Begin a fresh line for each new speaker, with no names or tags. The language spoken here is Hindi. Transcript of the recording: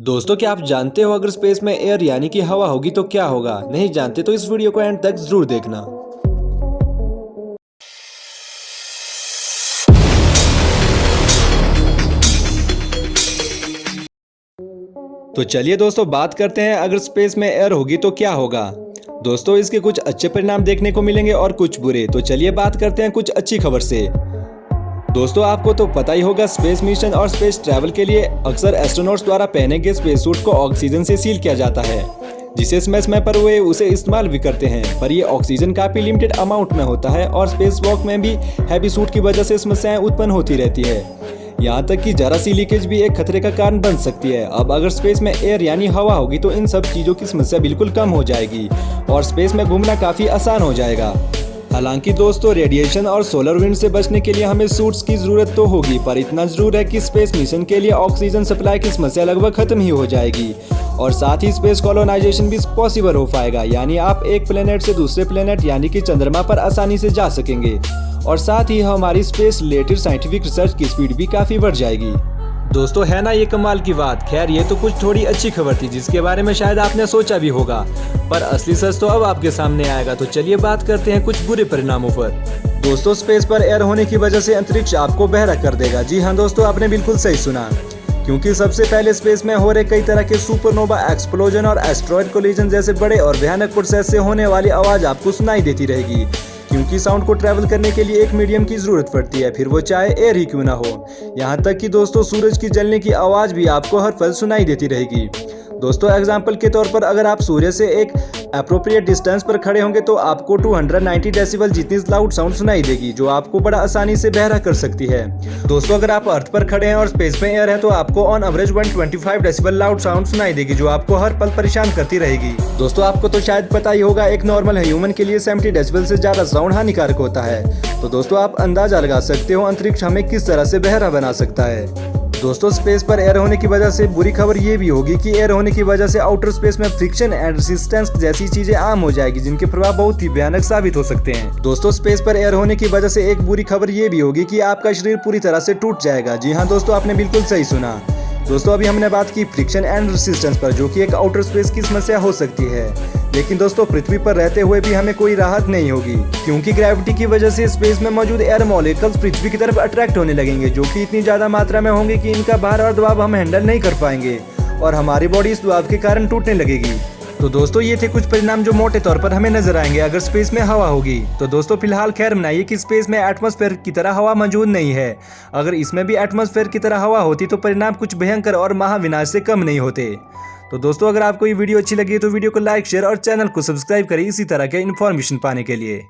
दोस्तों, क्या आप जानते हो अगर स्पेस में एयर यानी कि हवा होगी तो क्या होगा? नहीं जानते तो इस वीडियो को एंड तक जरूर देखना। तो चलिए दोस्तों, बात करते हैं अगर स्पेस में एयर होगी तो क्या होगा। दोस्तों, इसके कुछ अच्छे परिणाम देखने को मिलेंगे और कुछ बुरे। तो चलिए बात करते हैं कुछ अच्छी खबर से। दोस्तों, आपको तो पता ही होगा, स्पेस मिशन और स्पेस ट्रैवल के लिए अक्सर एस्ट्रोनॉट्स द्वारा पहने गए स्पेस सूट को ऑक्सीजन से सील किया जाता है, जिसे समय समय पर वे उसे इस्तेमाल भी करते हैं। पर ये ऑक्सीजन काफी लिमिटेड अमाउंट में होता है और स्पेस वॉक में भी हैवी सूट की वजह से समस्याएं उत्पन्न होती रहती है। यहाँ तक कि जरा सी लीकेज भी एक खतरे का कारण बन सकती है। अब अगर स्पेस में एयर यानी हवा होगी तो इन सब चीजों की समस्या बिल्कुल कम हो जाएगी और स्पेस में घूमना काफी आसान हो जाएगा। हालांकि दोस्तों, रेडिएशन और सोलर विंड से बचने के लिए हमें सूट्स की जरूरत तो होगी, पर इतना जरूर है कि स्पेस मिशन के लिए ऑक्सीजन सप्लाई की समस्या लगभग खत्म ही हो जाएगी और साथ ही स्पेस कॉलोनाइजेशन भी पॉसिबल हो पाएगा। यानी आप एक प्लेनेट से दूसरे प्लेनेट यानी कि चंद्रमा पर आसानी से जा सकेंगे और साथ ही हमारी स्पेस रिलेटेड साइंटिफिक रिसर्च की स्पीड भी काफी बढ़ जाएगी। दोस्तों, है ना ये कमाल की बात। खैर, ये तो कुछ थोड़ी अच्छी खबर थी जिसके बारे में शायद आपने सोचा भी होगा, पर असली सच तो अब आपके सामने आएगा। तो चलिए बात करते हैं कुछ बुरे परिणामों पर। दोस्तों, स्पेस पर एयर होने की वजह से अंतरिक्ष आपको बहरा कर देगा। जी हाँ दोस्तों, आपने बिल्कुल सही सुना, क्योंकि सबसे पहले स्पेस में हो रहे कई तरह के सुपरनोवा एक्सप्लोजन और एस्ट्रॉयड कोलिजन जैसे बड़े और भयानक प्रोसेस से होने वाली आवाज आपको सुनाई देती रहेगी, क्योंकि साउंड को ट्रैवल करने के लिए एक मीडियम की जरूरत पड़ती है, फिर वो चाहे एयर ही क्यों ना हो। यहाँ तक कि दोस्तों, सूरज की जलने की आवाज भी आपको हर पल सुनाई देती रहेगी। दोस्तों, एग्जाम्पल के तौर पर अगर आप सूर्य से एक अप्रोप्रिएट डिस्टेंस पर खड़े होंगे तो आपको 290 डेसिबल जितनी लाउड साउंड सुनाई देगी, जो आपको बड़ा आसानी से बहरा कर सकती है। दोस्तों, अगर आप अर्थ पर खड़े हैं और स्पेस में एयर है तो आपको on average 125 decibel loud sound सुनाई देगी, जो आपको हर पल परेशान करती रहेगी। दोस्तों, आपको तो शायद पता ही होगा, एक नॉर्मल ह्यूमन के लिए 70 डेसिबल से ज्यादा साउंड हानिकारक होता है। तो दोस्तों, आप अंदाजा लगा सकते हो अंतरिक्ष हमें किस तरह से बहरा बना सकता है। दोस्तों, स्पेस पर एयर होने की वजह से बुरी खबर ये भी होगी कि एयर होने की वजह से आउटर स्पेस में फ्रिक्शन एंड रेजिस्टेंस जैसी चीजें आम हो जाएगी, जिनके प्रभाव बहुत ही भयानक साबित हो सकते हैं। दोस्तों, स्पेस पर एयर होने की वजह से एक बुरी खबर ये भी होगी कि आपका शरीर पूरी तरह से टूट जाएगा। जी हाँ दोस्तों, आपने बिल्कुल सही सुना। दोस्तों, अभी हमने बात की फ्रिक्शन एंड रेजिस्टेंस पर, जो कि एक आउटर स्पेस की समस्या हो सकती है, लेकिन दोस्तों पृथ्वी पर रहते हुए भी हमें कोई राहत नहीं होगी, क्योंकि ग्रेविटी की वजह से स्पेस में मौजूद एयर मॉलिक्यूल्स पृथ्वी की तरफ अट्रैक्ट होने लगेंगे, जो कि इतनी ज्यादा मात्रा में होंगे कि इनका भार और दबाव हम हैंडल नहीं कर पाएंगे और हमारी बॉडी इस दबाव के कारण टूटने लगेगी। तो दोस्तों, ये थे कुछ परिणाम जो मोटे तौर पर हमें नजर आएंगे अगर स्पेस में हवा होगी। तो दोस्तों, फिलहाल खैर मनाइए कि स्पेस में एटमॉस्फेयर की तरह हवा मौजूद नहीं है। अगर इसमें भी एटमॉस्फेयर की तरह हवा होती तो परिणाम कुछ भयंकर और महाविनाश से कम नहीं होते। तो दोस्तों, अगर आपको ये वीडियो अच्छी लगी तो वीडियो को लाइक, शेयर और चैनल को सब्सक्राइब करें इसी तरह के इन्फॉर्मेशन पाने के लिए।